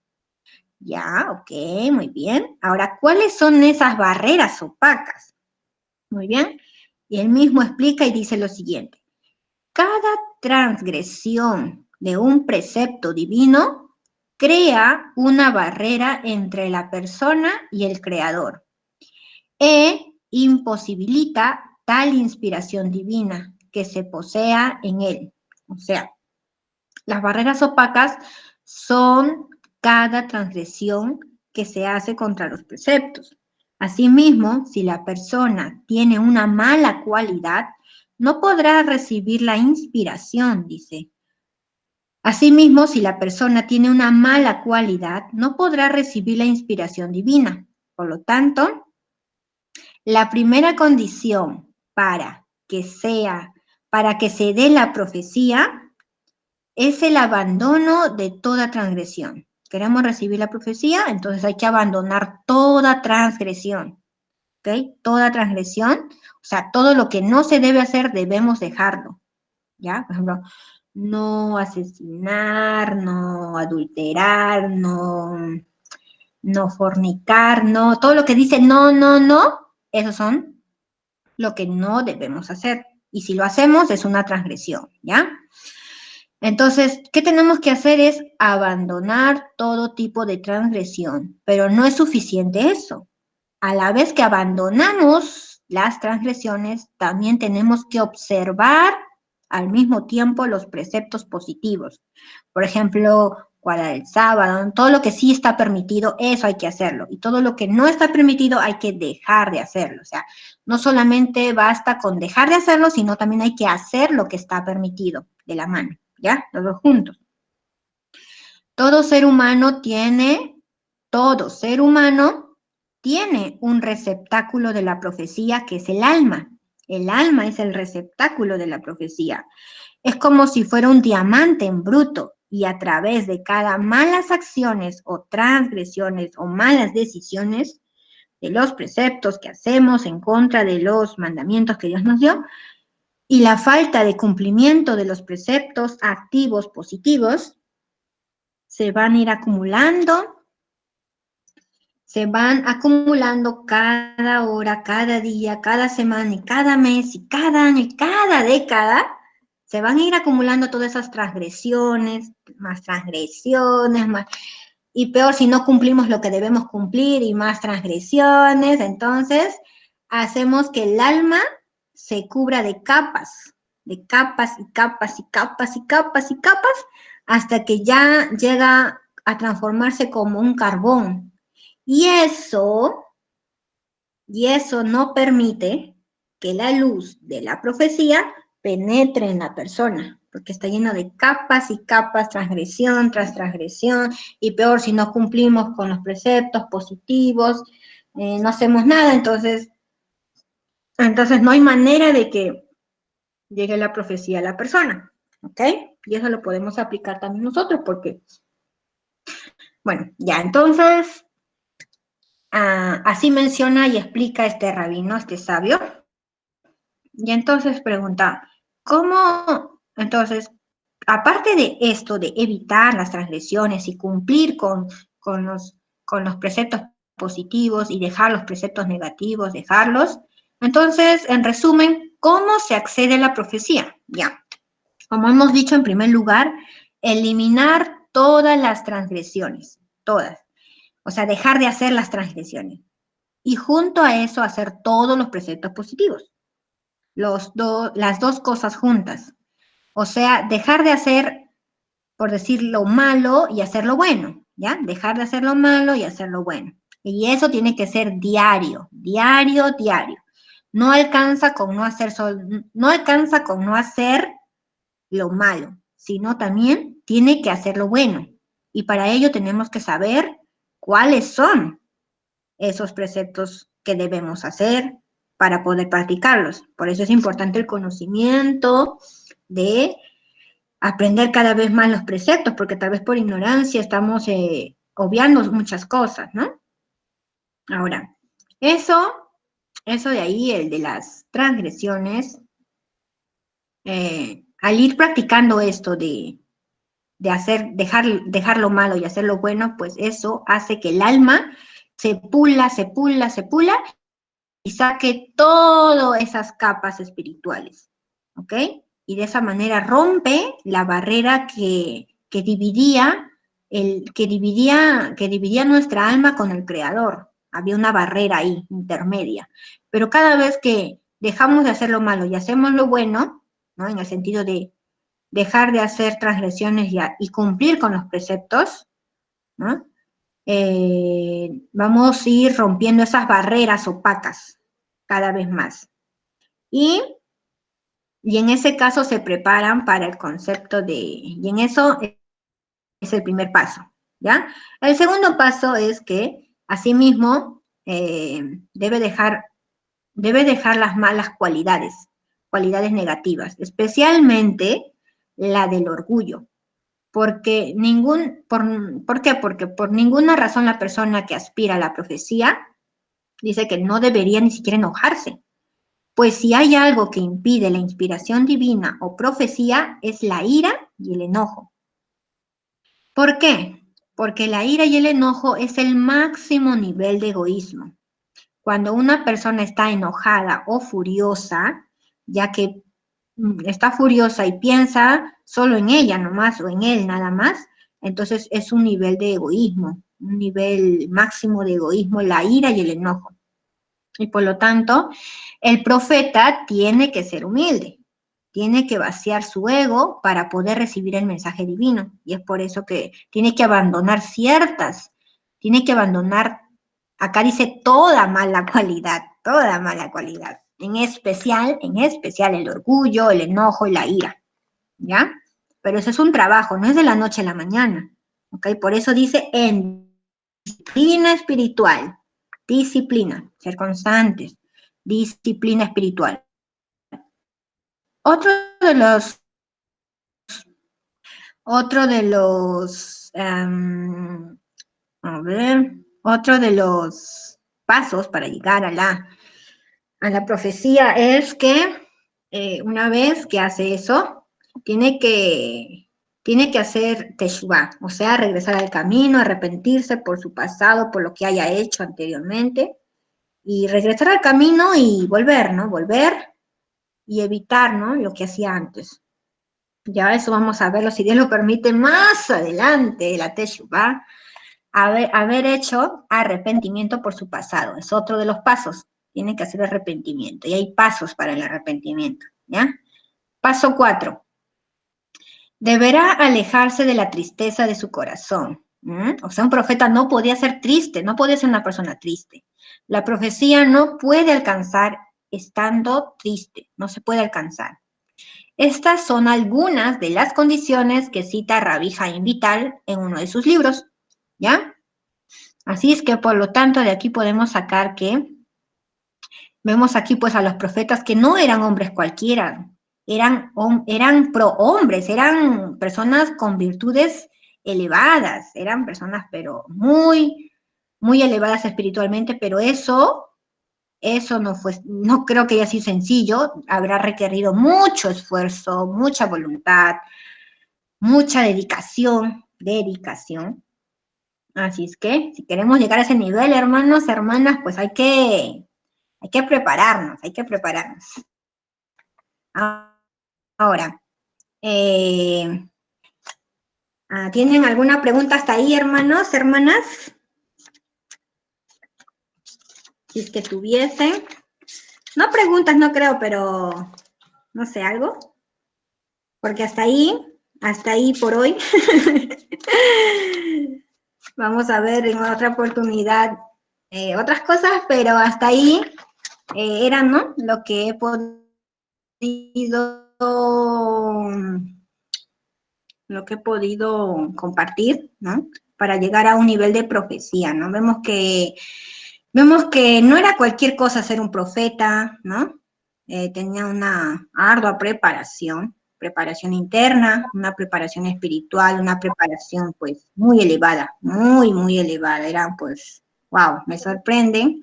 Ya, ok, muy bien. Ahora, ¿cuáles son esas barreras opacas? Muy bien. Y él mismo explica y dice lo siguiente. Cada transgresión de un precepto divino crea una barrera entre la persona y el Creador e imposibilita tal inspiración divina que se posea en él. O sea, las barreras opacas son cada transgresión que se hace contra los preceptos. Asimismo, si la persona tiene una mala cualidad, no podrá recibir la inspiración, dice. Asimismo, si la persona tiene una mala cualidad, no podrá recibir la inspiración divina. Por lo tanto, la primera condición para que se dé la profecía es el abandono de toda transgresión. Queremos recibir la profecía, entonces hay que abandonar toda transgresión. ¿Ok? Toda transgresión, o sea, todo lo que no se debe hacer debemos dejarlo. ¿Ya? Por ejemplo, no asesinar, no adulterar, no fornicar, no, todo lo que dice no, no, no, esos son lo que no debemos hacer. Y si lo hacemos es una transgresión, ¿ya? Entonces, ¿qué tenemos que hacer? Es abandonar todo tipo de transgresión, pero no es suficiente eso. A la vez que abandonamos las transgresiones, también tenemos que observar al mismo tiempo los preceptos positivos. Por ejemplo, guardar el sábado, todo lo que sí está permitido, eso hay que hacerlo. Y todo lo que no está permitido hay que dejar de hacerlo. O sea, no solamente basta con dejar de hacerlo, sino también hay que hacer lo que está permitido de la mano, ¿ya? Los dos juntos. Todo ser humano tiene un receptáculo de la profecía que es el alma. El alma es el receptáculo de la profecía. Es como si fuera un diamante en bruto y a través de cada malas acciones o transgresiones o malas decisiones de los preceptos que hacemos en contra de los mandamientos que Dios nos dio y la falta de cumplimiento de los preceptos activos positivos, se van a ir acumulando cada hora, cada día, cada semana y cada mes y cada año y cada década, se van a ir acumulando todas esas transgresiones, más, y peor si no cumplimos lo que debemos cumplir y más transgresiones, entonces hacemos que el alma se cubra de capas y capas y capas y capas y capas, hasta que ya llega a transformarse como un carbón. Y eso no permite que la luz de la profecía penetre en la persona, porque está lleno de capas y capas, transgresión tras transgresión, y peor si no cumplimos con los preceptos positivos, no hacemos nada, entonces no hay manera de que llegue la profecía a la persona, ¿ok? Y eso lo podemos aplicar también nosotros, porque, bueno, ya entonces... así menciona y explica este rabino, este sabio. Y entonces pregunta, ¿cómo? Entonces, aparte de esto, de evitar las transgresiones y cumplir con los preceptos positivos y dejar los preceptos negativos, dejarlos, entonces, en resumen, ¿cómo se accede a la profecía? Ya, como hemos dicho en primer lugar, eliminar todas las transgresiones, todas. O sea, dejar de hacer las transgresiones. Y junto a eso hacer todos los preceptos positivos. Las dos cosas juntas. O sea, dejar de hacer, por decir, lo malo y hacer lo bueno, ¿ya? Dejar de hacer lo malo y hacer lo bueno. Y eso tiene que ser diario, diario, diario. No alcanza con no hacer lo malo, sino también tiene que hacer lo bueno. Y para ello tenemos que saber cuáles son esos preceptos que debemos hacer para poder practicarlos. Por eso es importante el conocimiento de aprender cada vez más los preceptos, porque tal vez por ignorancia estamos obviando muchas cosas, ¿no? Ahora, eso de ahí, el de las transgresiones, al ir practicando esto de dejar lo malo y hacer lo bueno, pues eso hace que el alma se pula y saque todas esas capas espirituales, ¿ok? Y de esa manera rompe la barrera que dividía nuestra alma con el Creador. Había una barrera ahí, intermedia. Pero cada vez que dejamos de hacer lo malo y hacemos lo bueno, ¿no? En el sentido de dejar de hacer transgresiones y cumplir con los preceptos, ¿no? vamos a ir rompiendo esas barreras opacas cada vez más. Y en ese caso se preparan para el concepto y en eso es el primer paso, ¿ya? El segundo paso es que, asimismo, debe dejar las malas cualidades negativas, especialmente la del orgullo, porque ¿por qué? Porque por ninguna razón la persona que aspira a la profecía dice que no debería ni siquiera enojarse, pues si hay algo que impide la inspiración divina o profecía es la ira y el enojo. ¿Por qué? Porque la ira y el enojo es el máximo nivel de egoísmo. Cuando una persona está enojada o furiosa, ya que está furiosa y piensa solo en ella nomás o en él nada más, entonces es un nivel de egoísmo, un nivel máximo de egoísmo, la ira y el enojo. Y por lo tanto, el profeta tiene que ser humilde, tiene que vaciar su ego para poder recibir el mensaje divino. Y es por eso que tiene que abandonar tiene que abandonar, acá dice toda mala cualidad. En especial el orgullo, el enojo y la ira, ¿ya? Pero eso es un trabajo, no es de la noche a la mañana, ¿ok? Por eso dice en disciplina espiritual, disciplina, ser constantes, disciplina espiritual. Otro de los, otro de los pasos para llegar a la profecía es que una vez que hace eso, tiene que hacer teshuvah, o sea, regresar al camino, arrepentirse por su pasado, por lo que haya hecho anteriormente, y regresar al camino y volver, ¿no? Volver y evitar, ¿no? Lo que hacía antes. Ya eso vamos a verlo, si Dios lo permite, más adelante, la teshuvah, haber hecho arrepentimiento por su pasado. Es otro de los pasos. Tiene que hacer arrepentimiento. Y hay pasos para el arrepentimiento, ¿ya? Paso 4. Deberá alejarse de la tristeza de su corazón. O sea, un profeta no podía ser triste, no podía ser una persona triste. La profecía no puede alcanzar estando triste, no se puede alcanzar. Estas son algunas de las condiciones que cita Rabbi Haim Vital en uno de sus libros, ¿ya? Así es que, por lo tanto, de aquí podemos sacar que vemos aquí pues a los profetas que no eran hombres cualquiera, eran prohombres, eran personas con virtudes elevadas, eran personas pero muy, muy elevadas espiritualmente, pero eso no creo que haya sido sencillo, habrá requerido mucho esfuerzo, mucha voluntad, mucha dedicación. Así es que, si queremos llegar a ese nivel, hermanos, hermanas, pues hay que prepararnos, Ahora, ¿tienen alguna pregunta hasta ahí, hermanos, hermanas? Si es que tuviesen. No preguntas, no creo, pero no sé, algo. Porque hasta ahí por hoy. Vamos a ver en otra oportunidad otras cosas, pero hasta ahí era, ¿no? Lo que he podido compartir, ¿no? Para llegar a un nivel de profecía, ¿no? Vemos que no era cualquier cosa ser un profeta, ¿no? Tenía una ardua preparación interna, una preparación espiritual, una preparación, pues, muy elevada, muy, muy elevada. Eran, pues, wow, me sorprenden.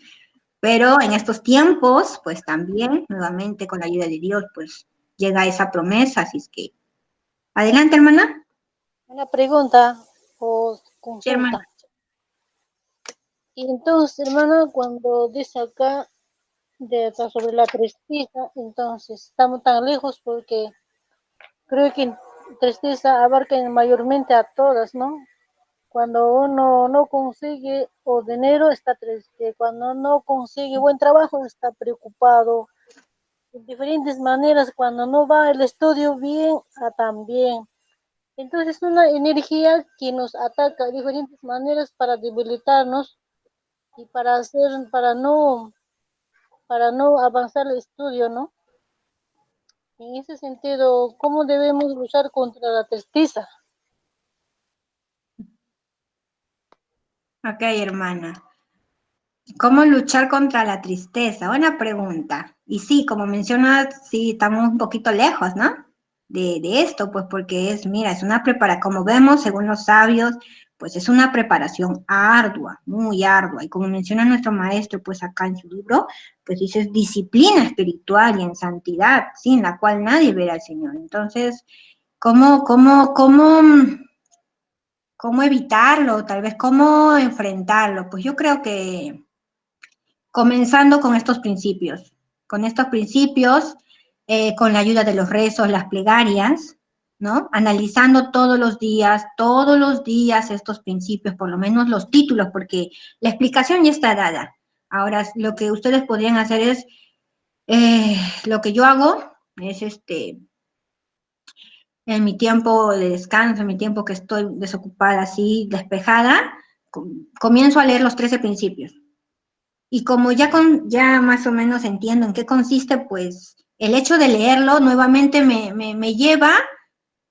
Pero en estos tiempos, pues, también, nuevamente, con la ayuda de Dios, pues, llega esa promesa, así es que, adelante, hermana. Una pregunta o Sí, hermana. consulta. Y entonces, hermana, cuando dice acá sobre la tristeza, entonces estamos tan lejos porque creo que tristeza abarca mayormente a todas, ¿no? Cuando uno no consigue o dinero está triste, cuando no consigue buen trabajo está preocupado, de diferentes maneras, cuando no va el estudio bien, también. Entonces es una energía que nos ataca de diferentes maneras para debilitarnos y para no avanzar el estudio, ¿no? En ese sentido, ¿cómo debemos luchar contra la tristeza? Ok, hermana. ¿Cómo luchar contra la tristeza? Buena pregunta. Y sí, como mencionas, sí, estamos un poquito lejos, ¿no? De esto, pues porque es, mira, es una preparación, como vemos, según los sabios, pues es una preparación ardua, muy ardua. Y como menciona nuestro maestro, pues acá en su libro, pues dice es disciplina espiritual y en santidad, sin la cual nadie verá al Señor. Entonces, ¿cómo evitarlo? Tal vez, ¿cómo enfrentarlo? Pues yo creo que comenzando con estos principios, con la ayuda de los rezos, las plegarias, ¿no? Analizando todos los días estos principios, por lo menos los títulos, porque la explicación ya está dada. Ahora, lo que ustedes podrían hacer es, lo que yo hago es en mi tiempo de descanso, en mi tiempo que estoy desocupada así, despejada, comienzo a leer los 13 principios. Y como ya más o menos entiendo en qué consiste, pues el hecho de leerlo nuevamente me lleva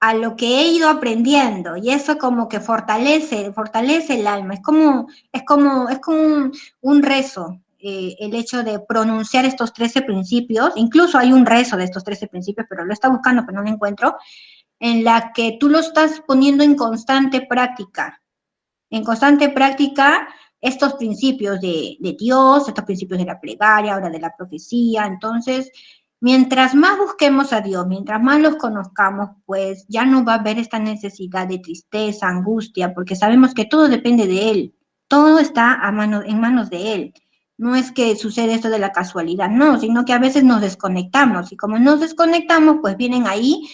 a lo que he ido aprendiendo y eso como que fortalece el alma. Es como un rezo, el hecho de pronunciar estos 13 principios. Incluso hay un rezo de estos 13 principios, pero lo está buscando, pero no lo encuentro, en la que tú lo estás poniendo en constante práctica estos principios de Dios, estos principios de la plegaria, ahora de la profecía. Entonces, mientras más busquemos a Dios, mientras más los conozcamos, pues ya no va a haber esta necesidad de tristeza, angustia, porque sabemos que todo depende de Él, todo está en manos de Él. No es que sucede esto de la casualidad, no, sino que a veces nos desconectamos y como nos desconectamos, pues vienen ahí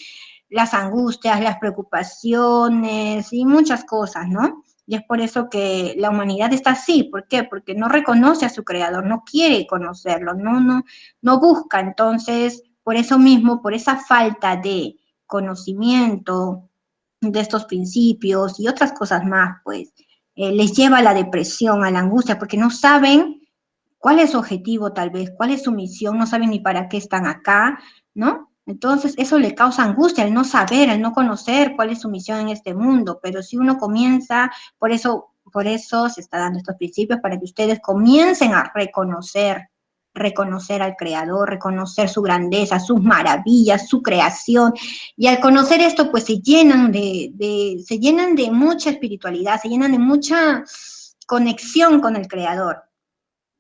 las angustias, las preocupaciones y muchas cosas, ¿no? Y es por eso que la humanidad está así. ¿Por qué? Porque no reconoce a su creador, no quiere conocerlo, no busca. Entonces, por eso mismo, por esa falta de conocimiento de estos principios y otras cosas más, pues, les lleva a la depresión, a la angustia, porque no saben cuál es su objetivo tal vez, cuál es su misión, no saben ni para qué están acá, ¿no? Entonces eso le causa angustia, el no saber, el no conocer cuál es su misión en este mundo, pero si uno comienza, por eso se está dando estos principios, para que ustedes comiencen a reconocer al Creador, reconocer su grandeza, sus maravillas, su creación, y al conocer esto, pues se llenan de mucha espiritualidad, se llenan de mucha conexión con el Creador.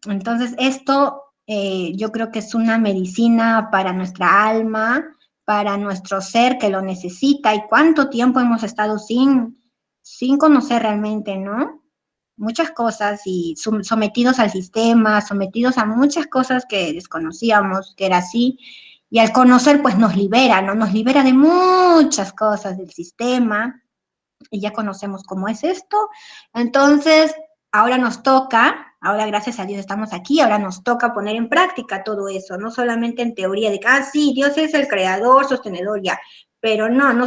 Entonces, esto yo creo que es una medicina para nuestra alma, para nuestro ser que lo necesita. ¿Y cuánto tiempo hemos estado sin conocer realmente, no? Muchas cosas y sometidos al sistema, sometidos a muchas cosas que desconocíamos, que era así. Y al conocer, pues nos libera, ¿no? Nos libera de muchas cosas del sistema y ya conocemos cómo es esto. Entonces, ahora gracias a Dios estamos aquí, ahora nos toca poner en práctica todo eso, no solamente en teoría de que, sí, Dios es el creador, sostenedor, ya, pero no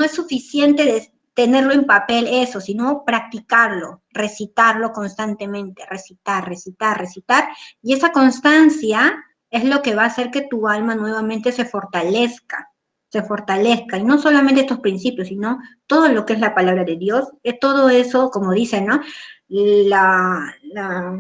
es suficiente de tenerlo en papel eso, sino practicarlo, recitarlo constantemente, recitar, y esa constancia es lo que va a hacer que tu alma nuevamente se fortalezca, y no solamente estos principios, sino todo lo que es la palabra de Dios, es todo eso, como dicen, ¿no? La, la,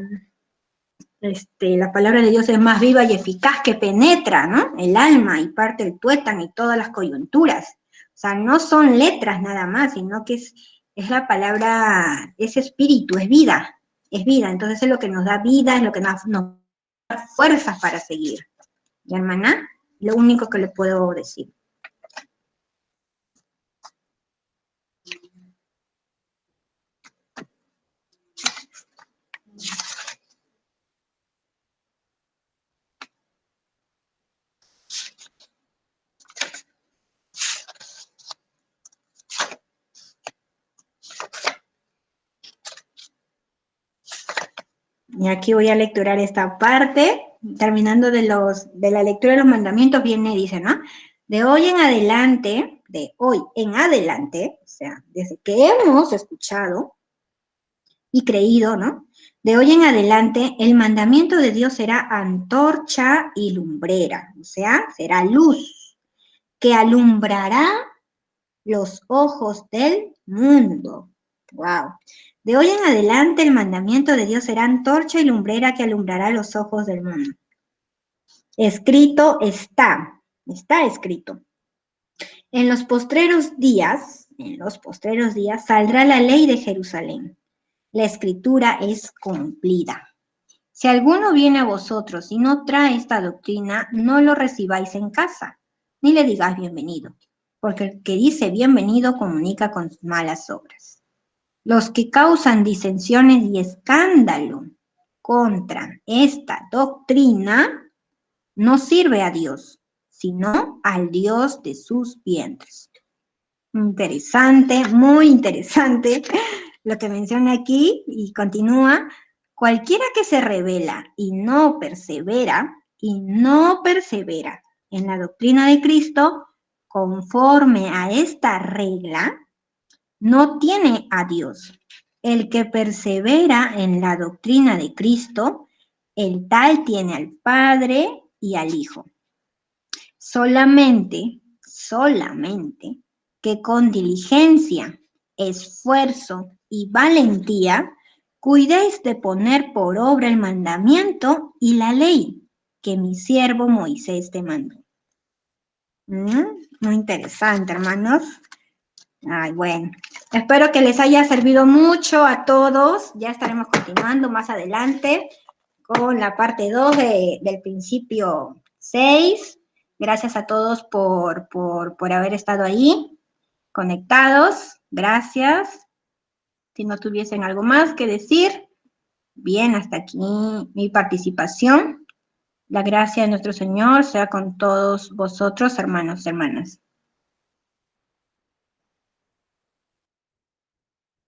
la palabra de Dios es más viva y eficaz que penetra, ¿no? El alma y parte el tuétano y todas las coyunturas. O sea, no son letras nada más, sino que es la palabra, es espíritu, es vida, es vida. Entonces es lo que nos da vida, es lo que nos da fuerzas para seguir. ¿Y hermana? Lo único que le puedo decir. Y aquí voy a lecturar esta parte, terminando de la lectura de los mandamientos, viene y dice, ¿no? De hoy en adelante, o sea, desde que hemos escuchado y creído, ¿no? De hoy en adelante, el mandamiento de Dios será antorcha y lumbrera, o sea, será luz que alumbrará los ojos del mundo. Wow. De hoy en adelante, el mandamiento de Dios será antorcha y lumbrera que alumbrará los ojos del mundo. Escrito está escrito. En los postreros días saldrá la ley de Jerusalén. La escritura es cumplida. Si alguno viene a vosotros y no trae esta doctrina, no lo recibáis en casa, ni le digáis bienvenido, porque el que dice bienvenido comunica con malas obras. Los que causan disensiones y escándalo contra esta doctrina no sirve a Dios, sino al Dios de sus vientres. Interesante, muy interesante lo que menciona aquí y continúa. Cualquiera que se revela y no persevera en la doctrina de Cristo, conforme a esta regla, no tiene a Dios. El que persevera en la doctrina de Cristo, el tal tiene al Padre y al Hijo. Solamente que con diligencia, esfuerzo y valentía, cuidéis de poner por obra el mandamiento y la ley que mi siervo Moisés te mandó. Muy interesante, hermanos. Ay, bueno. Espero que les haya servido mucho a todos. Ya estaremos continuando más adelante con la parte 2 del principio 6. Gracias a todos por haber estado ahí, conectados. Gracias. Si no tuviesen algo más que decir, bien, hasta aquí mi participación. La gracia de nuestro Señor sea con todos vosotros, hermanos y hermanas.